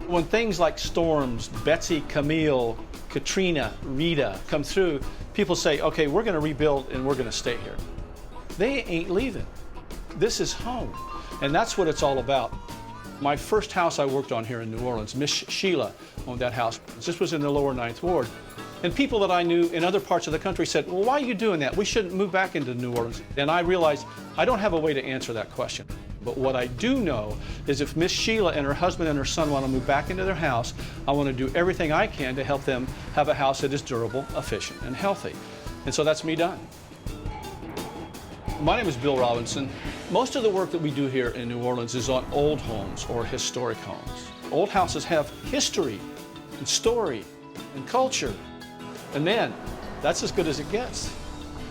When things like storms, Betsy, Camille, Katrina, Rita come through, people say, okay, we're going to rebuild and we're going to stay here. They ain't leaving. This is home. And that's what it's all about. My first house I worked on here in New Orleans, Miss Sheila owned that house. This was in the lower 9th Ward. And people that I knew in other parts of the country said, well, why are you doing that? We shouldn't move back into New Orleans. And I realized I don't have a way to answer that question. But what I do know is if Miss Sheila and her husband and her son want to move back into their house, I want to do everything I can to help them have a house that is durable, efficient, and healthy. And so that's me done. My name is Bill Robinson. Most of the work that we do here in New Orleans is on old homes or historic homes. Old houses have history and story and culture. And man, that's as good as it gets.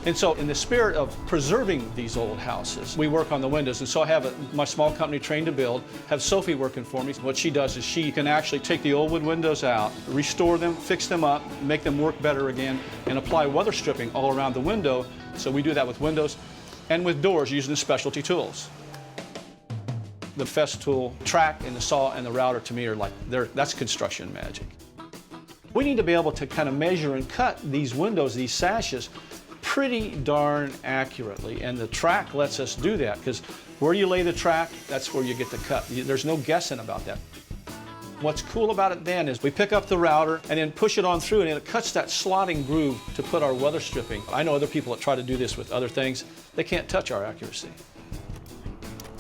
And so in the spirit of preserving these old houses, we work on the windows. And so I have my small company, Trained to Build, have Sophie working for me. What she does is she can actually take the old wood windows out, restore them, fix them up, make them work better again, and apply weather stripping all around the window. So we do that with windows and with doors using the specialty tools. The Festool track and the saw and the router to me are like, that's construction magic. We need to be able to kind of measure and cut these windows, these sashes, pretty darn accurately, and the track lets us do that because where you lay the track, that's where you get the cut. There's no guessing about that. What's cool about it then is we pick up the router and then push it on through and it cuts that slotting groove to put our weather stripping. I know other people that try to do this with other things. They can't touch our accuracy.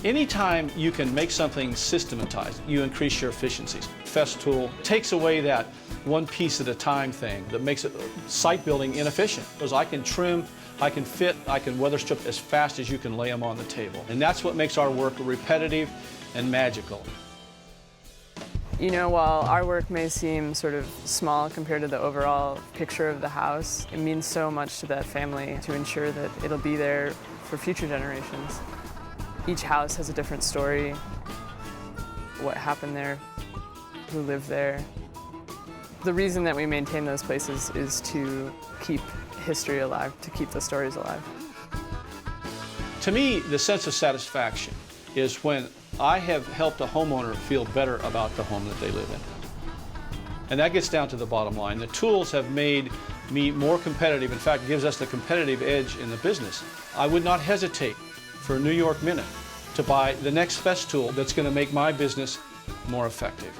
Anytime you can make something systematized, you increase your efficiencies. Festool takes away that one piece at a time thing that makes it site building inefficient. Because I can trim, I can fit, I can weather strip as fast as you can lay them on the table. And that's what makes our work repetitive and magical. You know, while our work may seem sort of small compared to the overall picture of the house, it means so much to that family to ensure that it'll be there for future generations. Each house has a different story, what happened there, who lived there. The reason that we maintain those places is to keep history alive, to keep the stories alive. To me, the sense of satisfaction is when I have helped a homeowner feel better about the home that they live in. And that gets down to the bottom line. The tools have made me more competitive. In fact, gives us the competitive edge in the business. I would not hesitate for a New York Minute to buy the next Festool that's going to make my business more effective.